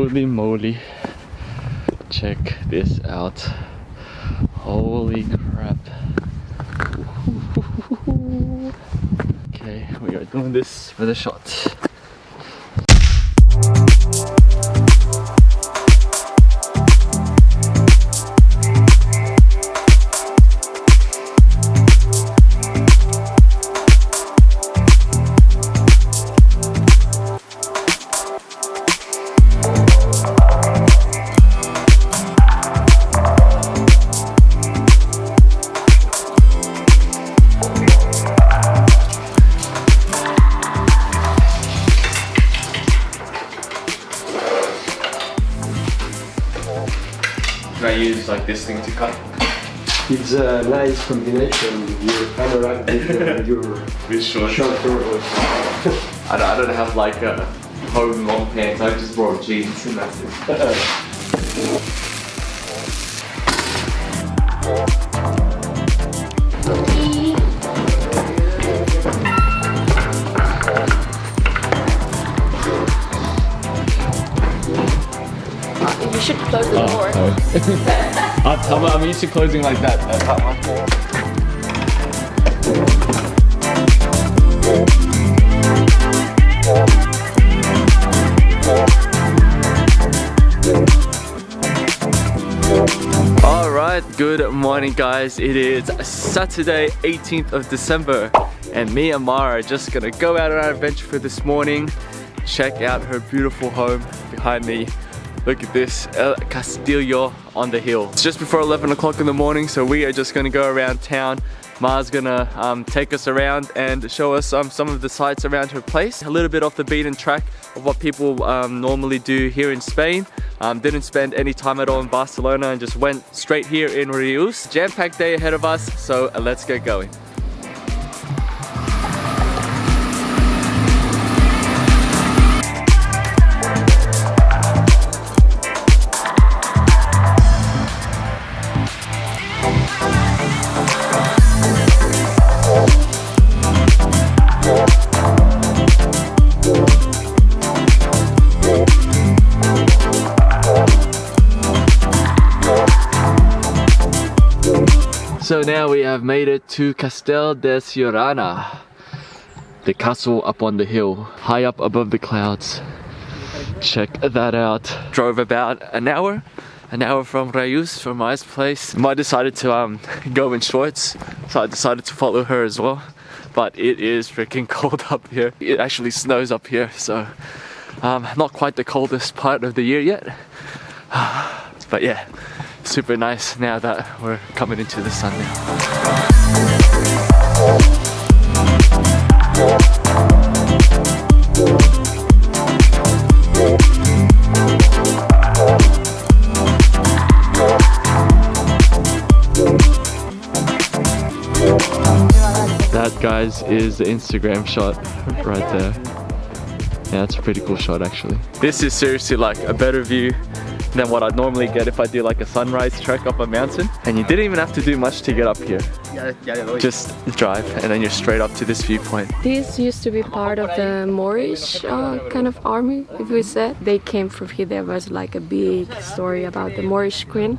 Holy moly. Check this out. Holy crap. Okay, we are doing this for the shot. I use like this thing to cut. It's a nice combination. Your anorak with your With shorts. short shorts. I don't have like a home long pants. I just brought jeans and that's it. You should close the door. I'm used to closing like that. Alright, good morning guys. It is Saturday 18th of December and me and Mara are just gonna go out on our adventure for this morning. Check out her beautiful home behind me. Look at this, El Castillo on the hill. It's just before 11 o'clock in the morning, so we are just gonna go around town. Ma's gonna take us around and show us some of the sights around her place. A little bit off the beaten track of what people normally do here in Spain. Didn't spend any time at all in Barcelona and just went straight here in Reus. Jam-packed day ahead of us, so let's get going. So now we have made it to Castell de Siurana, the castle up on the hill, high up above the clouds. Check that out. Drove about an hour from Reus, from my place. Ma decided to go in shorts, so I decided to follow her as well. But it is freaking cold up here. It actually snows up here, so not quite the coldest part of the year yet. But yeah. Super nice now that we're coming into the sun now. That, guys, is the Instagram shot right there. Yeah, that's a pretty cool shot actually. This is seriously like a better view than what I'd normally get if I do like a sunrise trek up a mountain. And you didn't even have to do much to get up here. Just drive and then you're straight up to this viewpoint. This used to be part of the Moorish kind of army, if we said. They came from here. There was like a big story about the Moorish queen.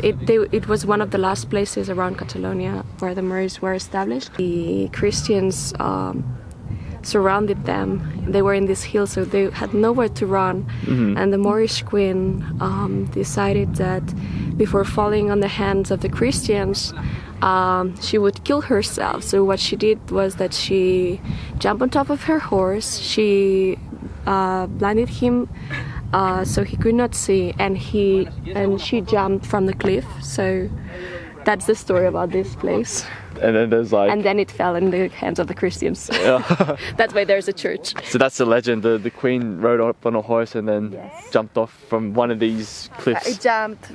It was one of the last places around Catalonia where the Moorish were established. The Christians surrounded them. They were in this hill, so they had nowhere to run. And the Moorish queen decided that before falling on the hands of the Christians, she would kill herself. So what she did was that she jumped on top of her horse, she blinded him so he could not see, and she jumped from the cliff. So that's the story about this place. And then there's like... And then it fell in the hands of the Christians. Yeah. That's why there's a church. So that's the legend. The queen rode up on a horse and then jumped off from one of these cliffs. It jumped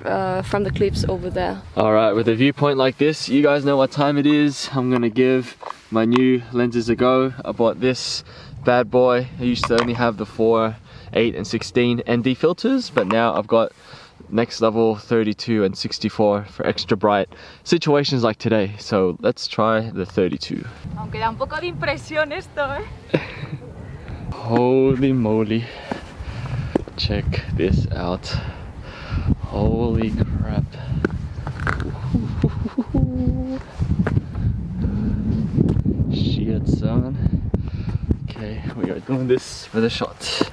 from the cliffs over there. Alright, with a viewpoint like this, you guys know what time it is. I'm gonna give my new lenses a go. I bought this bad boy. I used to only have the 4, 8 and 16 ND filters, but now I've got next level 32 and 64 for extra bright situations like today. So let's try the 32. Aunque da un poco de impresión esto, Holy moly. Check this out. Holy crap. Shit, son. Okay, we are doing this for the shot.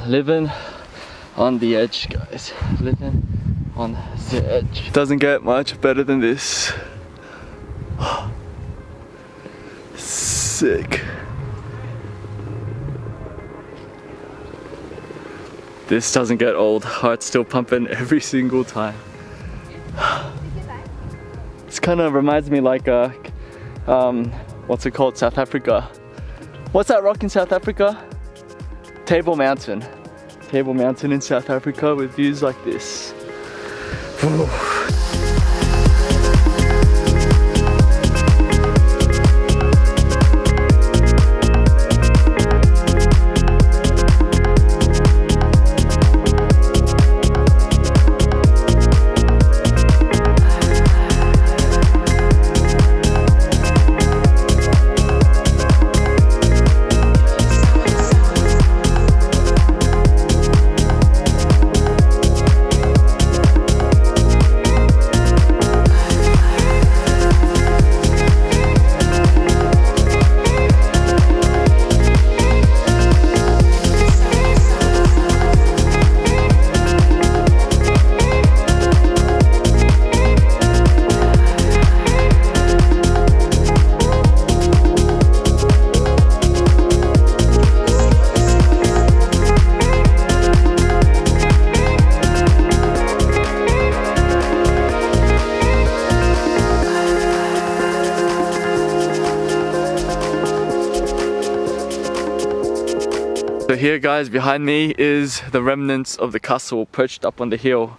Living on the edge, guys. Living on the edge. Doesn't get much better than this. Sick. This doesn't get old. Heart's still pumping every single time. This kind of reminds me like what's it called? South Africa. What's that rock in South Africa? Table Mountain. Table Mountain in South Africa with views like this. So here, guys, behind me is the remnants of the castle perched up on the hill.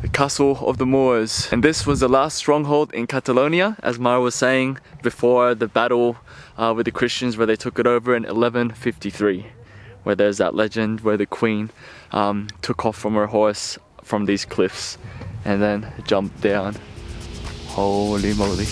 The castle of the Moors. And this was the last stronghold in Catalonia, as Mara was saying, before the battle with the Christians where they took it over in 1153. Where there's that legend where the queen took off from her horse from these cliffs and then jumped down. Holy moly.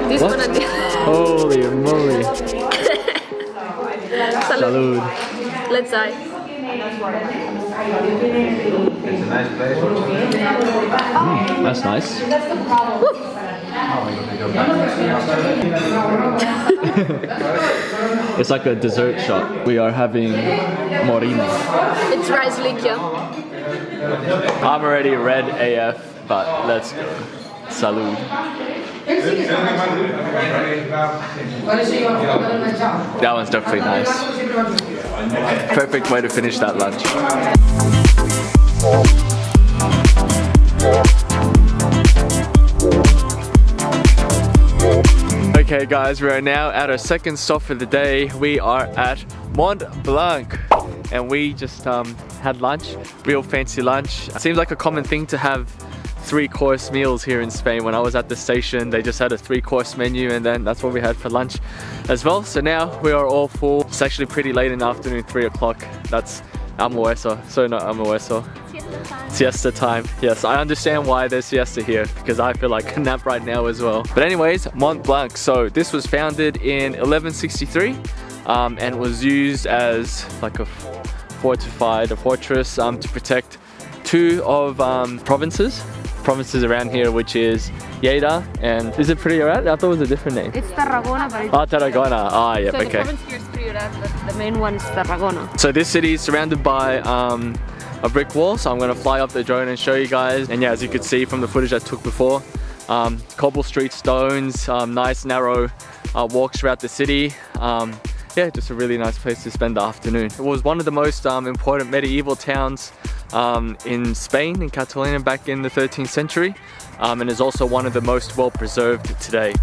This one and the Holy moly. Salud. Let's die. That's nice. It's like a dessert shot. We are having morini. It's rice liquor. I'm already red AF, but let's go. Salud. That one's definitely nice. Perfect way to finish that lunch. Okay guys, we are now at our second stop for the day. We are at Mountblac and we just had lunch, real fancy lunch. It seems like a common thing to have 3-course meals here in Spain. When I was at the station, they just had a 3-course menu and then that's what we had for lunch as well. So now we are all full. It's actually pretty late in the afternoon, 3 o'clock. That's almuerzo, so not almuerzo. Siesta time. Yes, I understand why there's siesta here because I feel like a nap right now as well. But anyways, Mountblac. So this was founded in 1163 and was used as like a fortress to protect 2 of provinces around here, which is Lleida and is it Priorat? I thought it was a different name. It's Tarragona, but it's... Oh, Tarragona. Ah, yeah, so okay. The province here is Priorat, but the main one is Tarragona. So this city is surrounded by a brick wall, so I'm going to fly up the drone and show you guys. And yeah, as you could see from the footage I took before, cobble street stones, nice narrow walks throughout the city. Yeah, just a really nice place to spend the afternoon. It was one of the most important medieval towns in Spain, in Catalonia, back in the 13th century, and is also one of the most well preserved today.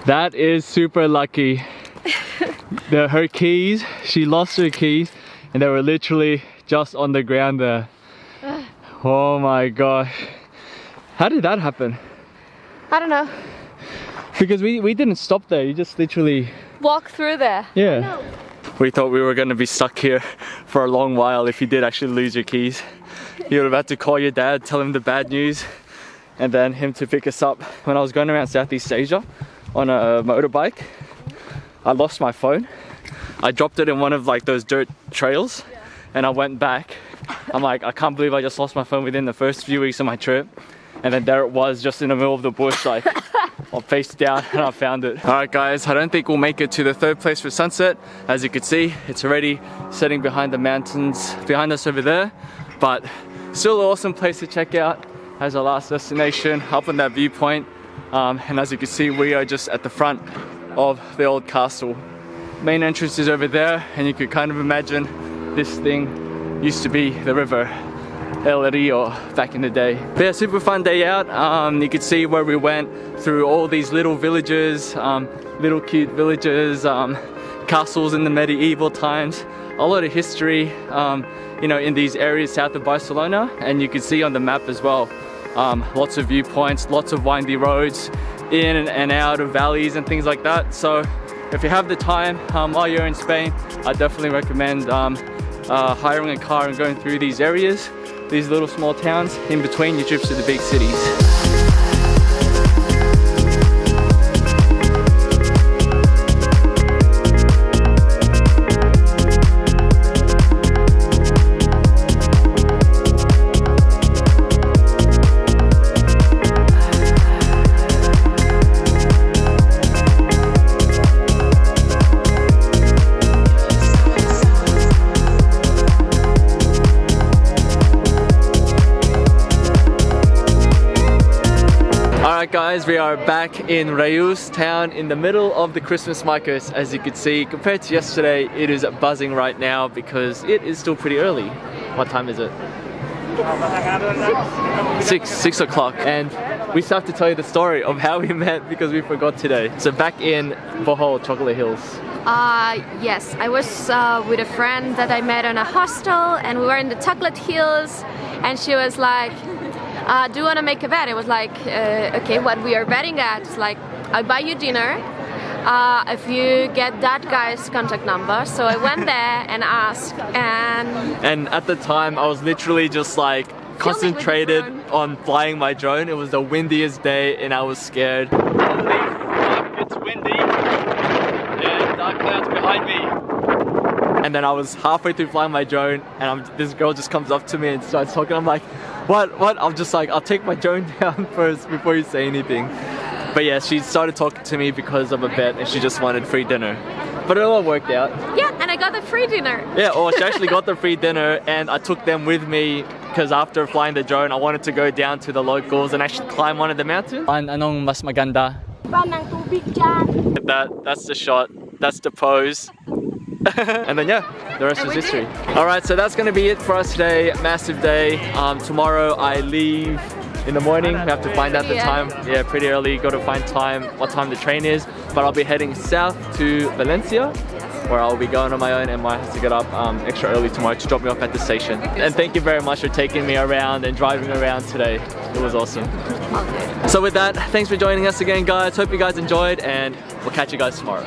That is super lucky. Her keys, she lost her keys and they were literally just on the ground there. Oh my gosh. How did that happen? I don't know. Because we didn't stop there, you just literally Walk through there. Yeah. We thought we were going to be stuck here for a long while if you did actually lose your keys. You were about to call your dad, tell him the bad news, and then him to pick us up. When I was going around Southeast Asia on a motorbike, I lost my phone. I dropped it in one of like those dirt trails and I went back. I'm like, I can't believe I just lost my phone within the first few weeks of my trip. And then there it was, just in the middle of the bush, like I face down and I found it. Alright guys, I don't think we'll make it to the third place for sunset. As you can see, it's already setting behind the mountains behind us over there. But still an awesome place to check out as our last destination, up on that viewpoint. And as you can see, we are just at the front of the old castle. Main entrance is over there, and you could kind of imagine this thing used to be the river El Rio back in the day. But yeah, super fun day out. You could see where we went through all these little villages, little cute villages, castles in the medieval times, a lot of history, you know, in these areas south of Barcelona. And you can see on the map as well, lots of viewpoints, lots of windy roads in and out of valleys and things like that. So if you have the time while you're in Spain, I definitely recommend hiring a car and going through these areas, these little small towns in between your trips to the big cities. Alright guys, we are back in Reus town in the middle of the Christmas markets. As you can see, compared to yesterday, it is buzzing right now because it is still pretty early. What time is it? 6 o'clock. And we still have to tell you the story of how we met because we forgot today. So back in Bohol, Chocolate Hills. Yes, I was with a friend that I met on a hostel, and we were in the Chocolate Hills, and she was like, do you want to make a bet? I was like, okay, what we are betting at? It's like, I'll buy you dinner if you get that guy's contact number. So I went there and asked, and at the time I was literally just like concentrated on flying my drone. It was the windiest day and I was scared. Holy fuck, it's windy and dark clouds behind me. And then I was halfway through flying my drone and this girl just comes up to me and starts talking. I'm like, what? I'm just like, I'll take my drone down first before you say anything. But yeah, she started talking to me because of a bet and she just wanted free dinner. But it all worked out. Yeah, and I got the free dinner. Yeah, well, she actually got the free dinner and I took them with me because after flying the drone, I wanted to go down to the locals and actually climb one of the mountains. Anong mas maganda? That's the shot. That's the pose. And then yeah, the rest was history. Alright, so that's gonna be it for us today. Massive day. Tomorrow I leave in the morning. We have to find out the time. Yeah, pretty early. Got to find time, what time the train is. But I'll be heading south to Valencia, where I'll be going on my own and might have to get up extra early tomorrow to drop me off at the station. And thank you very much for taking me around and driving around today. It was awesome. So with that, thanks for joining us again, guys. Hope you guys enjoyed and we'll catch you guys tomorrow.